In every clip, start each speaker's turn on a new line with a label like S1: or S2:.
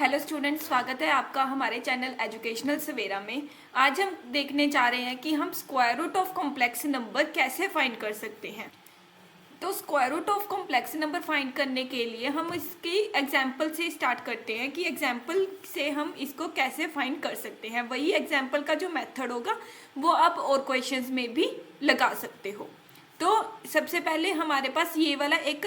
S1: Hello students, स्वागत है आपका हमारे चैनल एजुकेशनल सवेरा में। आज हम देखने जा रहे हैं कि हम square root of complex number कैसे फाइंड कर सकते हैं। तो square root of complex number find करने के लिए हम इसकी एग्जांपल से स्टार्ट करते हैं कि एग्जांपल से हम इसको कैसे फाइंड कर सकते हैं। वही एग्जांपल का जो मेथड होगा वो आप और क्वेश्चंस में भी लगा सकते हो। तो सबसे पहले हमारे पास ये वाला एक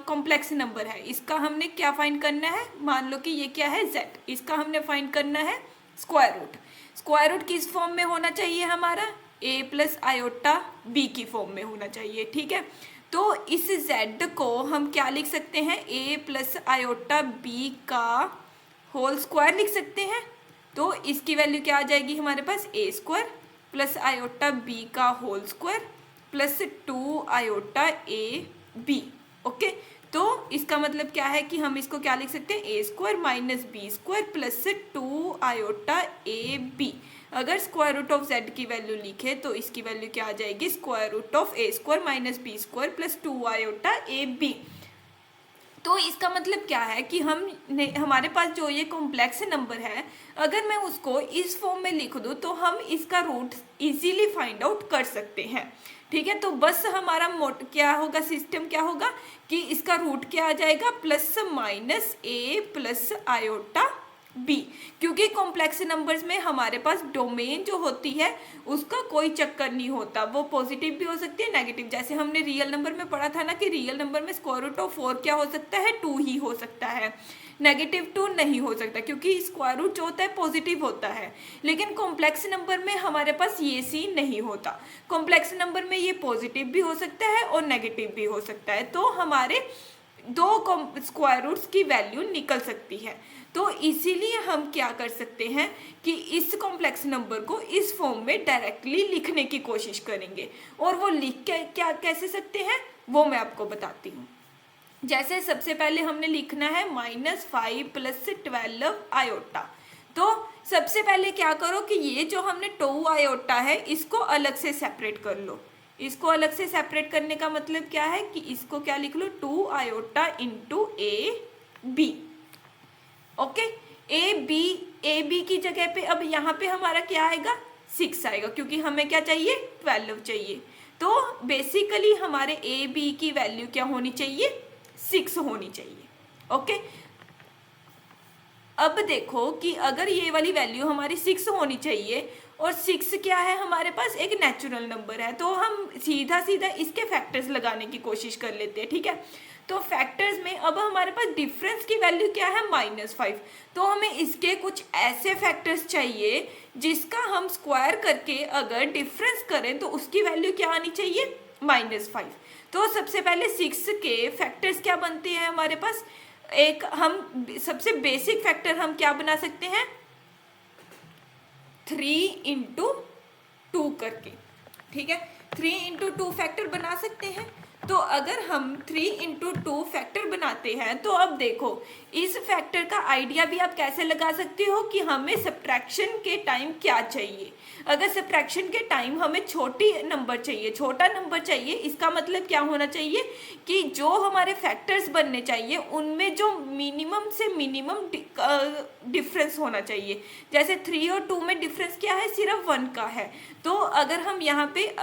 S1: कॉम्प्लेक्स नंबर है, इसका हमने क्या फाइंड करना है। मान लो कि ये क्या है, z, इसका हमने फाइंड करना है स्क्वायर रूट। स्क्वायर रूट किस फॉर्म में होना चाहिए हमारा, a प्लस आयोटा b की फॉर्म में होना चाहिए। ठीक है, तो इस z को हम क्या लिख सकते हैं, a प्लस आयोटा b का होल स्क्वायर लिख सकते हैं। तो इसकी वैल्यू क्या आ जाएगी हमारे पास, a square plus iota b का whole square plus 2 iota A B. Okay, तो इसका मतलब क्या है कि हम इसको क्या लिख सकते हैं, A square minus B square plus 2 iota A B. अगर स्क्वायर रूट ऑफ जेड की वैल्यू लिखे तो इसकी वैल्यू क्या आ जाएगी, square root of A square minus B square plus 2 iota A B. तो इसका मतलब क्या है कि हमारे पास जो ये कॉम्प्लेक्स नंबर है, अगर मैं उसको इस फॉर्म में लिख दूँ तो हम इसका रूट इजीली फाइंड आउट कर सकते हैं। ठीक है, तो बस हमारा क्या होगा, सिस्टम क्या होगा कि इसका रूट क्या आ जाएगा, प्लस माइनस ए प्लस आयोटा बी। क्योंकि कॉम्प्लेक्स नंबर्स में हमारे पास डोमेन जो होती है उसका कोई चक्कर नहीं होता, वो पॉजिटिव भी हो सकती है नेगेटिव। जैसे हमने रियल नंबर में पढ़ा था ना कि रियल नंबर में स्क्वायर रूट ऑफ 4 क्या हो सकता है, 2 ही हो सकता है, नेगेटिव 2 नहीं हो सकता, क्योंकि स्क्वायर रूट जो होता है पॉजिटिव होता है। लेकिन कॉम्प्लेक्स नंबर में हमारे पास ये सीन नहीं होता। कॉम्प्लेक्स नंबर में ये पॉजिटिव भी हो सकता है और नेगेटिव भी हो सकता है, तो हमारे दो स्क्वायर रूट्स की वैल्यू निकल सकती है। तो इसीलिए हम क्या कर सकते हैं कि इस कॉम्प्लेक्स नंबर को इस फॉर्म में डायरेक्टली लिखने की कोशिश करेंगे। और वो लिख के क्या कैसे सकते हैं वो मैं आपको बताती हूँ। जैसे सबसे पहले हमने लिखना है -5 प्लस 12 आयोटा। तो सबसे पहले क्या करो कि ये जो हमने 2 आयोटा है इसको अलग से सेपरेट कर लो। इसको अलग से सेपरेट करने का मतलब क्या है कि इसको क्या लिख लो, 2 iota into A B. Okay, A B की जगह पे अब यहाँ पे हमारा क्या आएगा, 6 आएगा, क्योंकि हमें क्या चाहिए, 12 चाहिए। तो बेसिकली हमारे ए बी की वैल्यू क्या होनी चाहिए, 6 होनी चाहिए। ओके, अब देखो कि अगर ये वाली वैल्यू हमारी 6 होनी चाहिए और 6 क्या है हमारे पास, एक नेचुरल नंबर है, तो हम सीधा सीधा इसके फैक्टर्स लगाने की कोशिश कर लेते हैं। ठीक है, तो फैक्टर्स में अब हमारे पास डिफरेंस की वैल्यू क्या है, -5। तो हमें इसके कुछ ऐसे फैक्टर्स चाहिए जिसका हम स्क्वायर करके अगर डिफरेंस करें तो उसकी वैल्यू क्या आनी चाहिए, -5। तो सबसे पहले 6 के फैक्टर्स क्या बनते हैं हमारे पास, एक हम सबसे बेसिक फैक्टर हम क्या बना सकते हैं, 3 इंटू 2 करके। ठीक है, 3 इंटू 2 फैक्टर बना सकते हैं। तो अगर हम 3 इंटू 2 फैक्टर बनाते हैं तो अब देखो इस फैक्टर का आइडिया भी आप कैसे लगा सकते हो कि हमें सब्ट्रैक्शन के टाइम क्या चाहिए। अगर सब्ट्रैक्शन के टाइम हमें छोटा नंबर चाहिए, इसका मतलब क्या होना चाहिए कि जो हमारे फैक्टर्स बनने चाहिए उनमें जो मिनिमम से मिनिमम डिफरेंस होना चाहिए। जैसे 3 और 2 में डिफरेंस क्या है, सिर्फ 1 का है। तो अगर हम यहाँ पे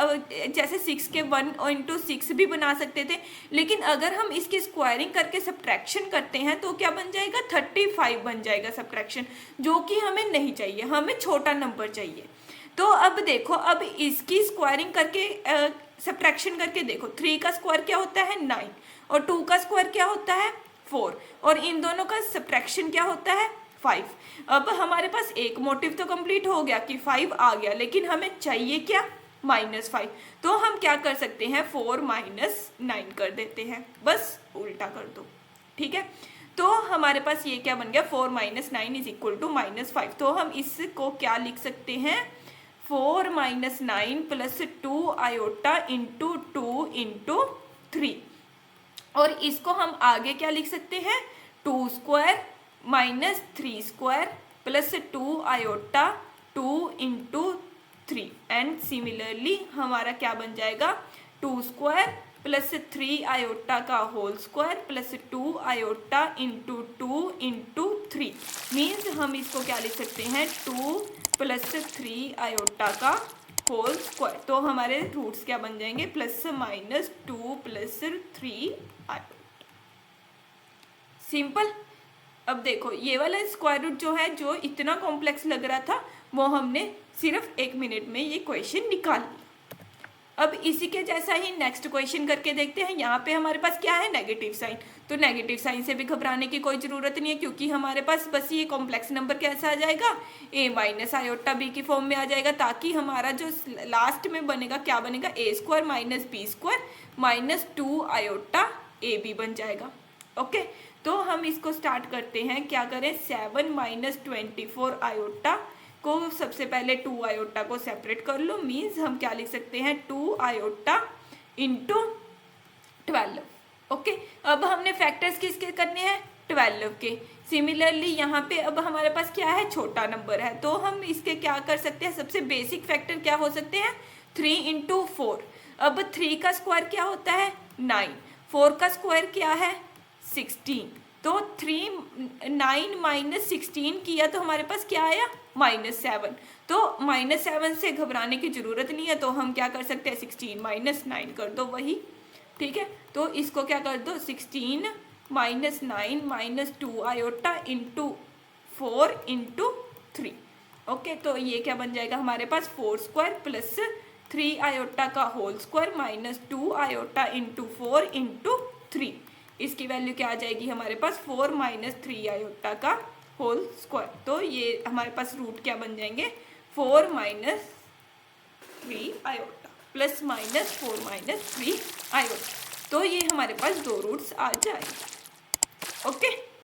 S1: जैसे 6 के 1 इंटू 6 भी बना सकते थे, लेकिन अगर हम इसकी स्क्वायरिंग करके सब्ट्रैक्शन करते हैं तो क्या बन जाएगा, 35 बन जाएगा सब्ट्रैक्शन, जो कि हमें नहीं चाहिए, हमें छोटा नंबर चाहिए। तो अब देखो, अब इसकी स्क्वायरिंग करके सब्ट्रैक्शन करके देखो, 3 का स्क्वायर क्या होता है, 9, और 2 का स्क्वायर क्या होता है, 4, और इन दोनों का सब्ट्रैक्शन क्या होता है, 5। अब हमारे पास एक मोटिव तो कंप्लीट हो गया कि 5 आ गया, लेकिन हमें चाहिए क्या, -5। तो हम क्या कर सकते हैं, 4 - 9 कर देते हैं, बस उल्टा कर दो। ठीक है, तो हमारे पास ये क्या बन गया, 4 - 9 इज इक्वल टू -5। तो हम इसको क्या लिख सकते हैं, 4 - 9 प्लस 2 आयोटा इंटू 2 इंटू 3। और इसको हम आगे क्या लिख सकते हैं, 2 square minus 3 square plus 2 iota 2 into 3। And similarly हमारा क्या बन जाएगा, 2 स्क्वायर प्लस 3 आयोटा का whole square plus 2 iota into 2 into 3 means हम इसको क्या लिख सकते हैं 2 प्लस 3 आयोटा का होल स्क्वायर। तो हमारे रूट्स क्या बन जाएंगे plus minus 2 plus 3 iota. Simple. अब देखो ये वाला स्क्वायर रूट जो है जो इतना कॉम्प्लेक्स लग रहा था वो हमने सिर्फ 1 मिनट में ये क्वेश्चन निकाल लिया। अब इसी के जैसा ही नेक्स्ट क्वेश्चन करके देखते हैं। यहाँ पे हमारे पास क्या है नेगेटिव साइन, तो नेगेटिव साइन से भी घबराने की कोई ज़रूरत नहीं है क्योंकि हमारे पास बस ये कॉम्प्लेक्स नंबर कैसा आ जाएगा a माइनस आयोटा b की फॉर्म में आ जाएगा, ताकि हमारा जो लास्ट में बनेगा क्या बनेगा a square minus B square minus 2 iota A B बन जाएगा। ओके, तो हम इसको स्टार्ट करते हैं। क्या करें 7 माइनस 24 आयोटा को सबसे पहले 2 आयोटा को सेपरेट कर लो, मीन्स हम क्या लिख सकते हैं 2 आयोटा इंटू 12। ओके, अब हमने फैक्टर्स किसके करने हैं 12 के। सिमिलरली यहाँ पे अब हमारे पास क्या है छोटा नंबर है, तो हम इसके क्या कर सकते हैं सबसे बेसिक फैक्टर क्या हो सकते हैं 3 इंटू 4। अब 3 का स्क्वायर क्या होता है 9, 4 का स्क्वायर क्या है 16, तो 9 माइनस 16 किया तो हमारे पास क्या आया -7। तो -7 से घबराने की जरूरत नहीं है, तो हम क्या कर सकते हैं 16 माइनस 9 कर दो वही, ठीक है। तो इसको क्या कर दो 16 minus 9 minus 2 iota into 4 into 3। Okay, तो ये क्या बन जाएगा हमारे पास 4 स्क्वायर प्लस 3 आयोटा का whole square minus 2 iota into 4 into 3। इसकी वैल्यू क्या आ जाएगी हमारे पास 4 माइनस 3 आयोटा का होल स्क्वायर। तो ये हमारे पास रूट क्या बन जाएंगे 4 minus 3 iota plus minus 4 minus 3 iota. तो ये हमारे पास दो रूट्स आ जाएंगे। ओके।